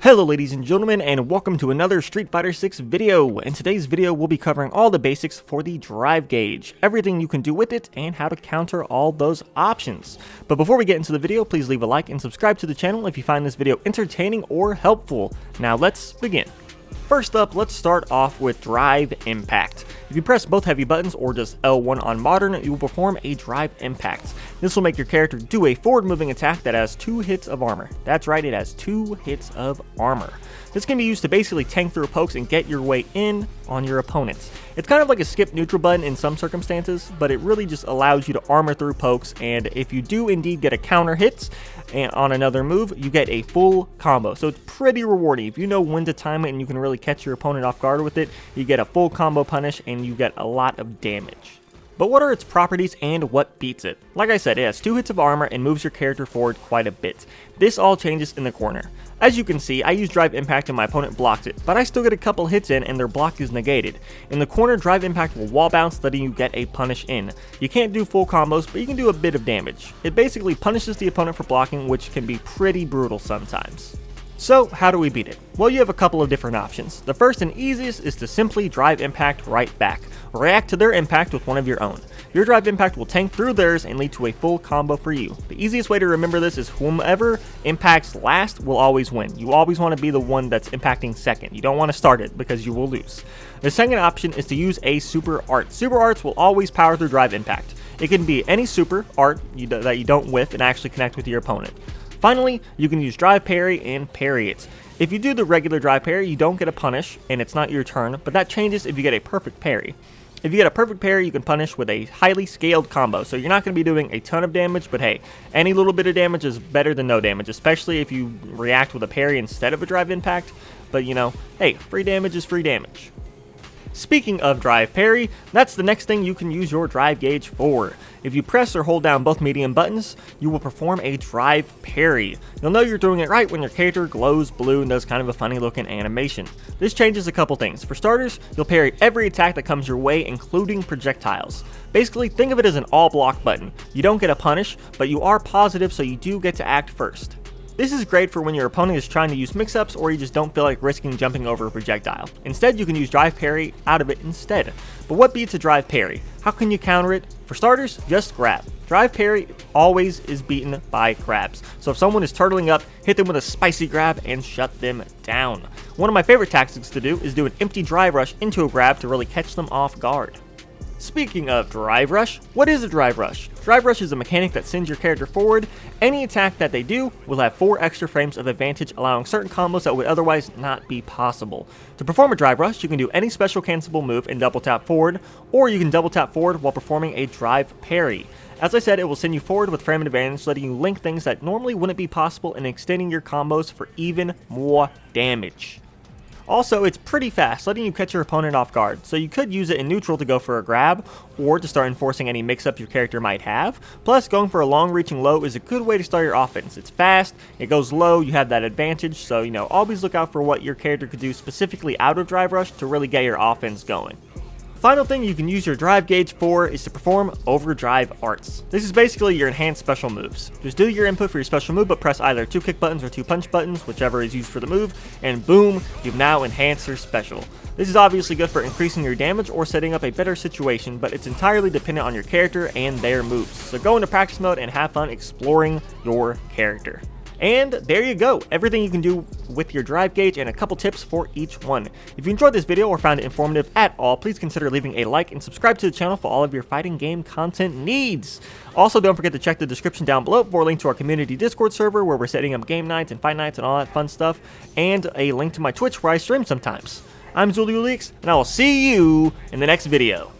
Hello ladies and gentlemen, and welcome to another Street Fighter 6 video. In today's video we'll be covering all the basics for the drive gauge, everything you can do with it, and how to counter all those options. But before we get into the video, please leave a like and subscribe to the channel if you find this video entertaining or helpful. Now let's begin. First up, let's start off with Drive Impact. If you press both heavy buttons or just L1 on modern, you will perform a Drive Impact. This will make your character do a forward moving attack that has 2 hits of armor. That's right, it has 2 hits of armor. This can be used to basically tank through pokes and get your way in on your opponents. It's kind of like a skip neutral button in some circumstances, but it really just allows you to armor through pokes, and if you do indeed get a counter hit and on another move, you get a full combo. So it's pretty rewarding. If you know when to time it and you can really catch your opponent off guard with it, you get a full combo punish and you get a lot of damage. But what are its properties and what beats it? Like I said, it has 2 hits of armor and moves your character forward quite a bit. This all changes in the corner. As you can see, I use Drive Impact and my opponent blocks it, but I still get a couple hits in and their block is negated. In the corner, Drive Impact will wall bounce, letting you get a punish in. You can't do full combos, but you can do a bit of damage. It basically punishes the opponent for blocking, which can be pretty brutal sometimes. So, how do we beat it? Well, you have a couple of different options. The first and easiest is to simply Drive Impact right back. React to their impact with one of your own. Your Drive Impact will tank through theirs and lead to a full combo for you. The easiest way to remember this is whomever impacts last will always win. You always want to be the one that's impacting second. You don't want to start it because you will lose. The second option is to use a Super Art. Super Arts will always power through Drive Impact. It can be any Super Art that you don't whiff and actually connect with your opponent. Finally, you can use Drive Parry and parry it. If you do the regular Drive Parry, you don't get a punish, and it's not your turn, but that changes if you get a perfect parry. If you get a perfect parry, you can punish with a highly scaled combo, so you're not going to be doing a ton of damage, but hey, any little bit of damage is better than no damage, especially if you react with a parry instead of a Drive Impact, but you know, hey, free damage is free damage. Speaking of Drive Parry, that's the next thing you can use your drive gauge for. If you press or hold down both medium buttons, you will perform a Drive Parry. You'll know you're doing it right when your character glows blue and does kind of a funny looking animation. This changes a couple things. For starters, you'll parry every attack that comes your way, including projectiles. Basically, think of it as an all block button. You don't get a punish, but you are positive, so you do get to act first. This is great for when your opponent is trying to use mix-ups or you just don't feel like risking jumping over a projectile. Instead, you can use Drive Parry out of it instead. But what beats a Drive Parry? How can you counter it? For starters, just grab. Drive Parry always is beaten by grabs. So if someone is turtling up, hit them with a spicy grab and shut them down. One of my favorite tactics to do is do an empty drive rush into a grab to really catch them off guard. Speaking of Drive Rush, what is a Drive Rush? Drive Rush is a mechanic that sends your character forward. Any attack that they do will have 4 extra frames of advantage, allowing certain combos that would otherwise not be possible. To perform a Drive Rush, you can do any special cancelable move and double tap forward, or you can double tap forward while performing a Drive Parry. As I said, it will send you forward with frame advantage, letting you link things that normally wouldn't be possible and extending your combos for even more damage. Also, it's pretty fast, letting you catch your opponent off guard, so you could use it in neutral to go for a grab, or to start enforcing any mix-up your character might have. Plus, going for a long-reaching low is a good way to start your offense. It's fast, it goes low, you have that advantage, so you know, always look out for what your character could do specifically out of Drive Rush to really get your offense going. Final thing you can use your drive gauge for is to perform Overdrive Arts. This is basically your enhanced special moves. Just do your input for your special move, but press either 2 kick buttons or 2 punch buttons, whichever is used for the move, and boom, you've now enhanced your special. This is obviously good for increasing your damage or setting up a better situation, but it's entirely dependent on your character and their moves. So go into practice mode and have fun exploring your character. And there you go, everything you can do with your drive gauge and a couple tips for each one. If you enjoyed this video or found it informative at all, please consider leaving a like and subscribe to the channel for all of your fighting game content needs. Also, don't forget to check the description down below for a link to our community Discord server where we're setting up game nights and fight nights and all that fun stuff, and a link to my Twitch where I stream sometimes. I'm Zuliulix, and I will see you in the next video.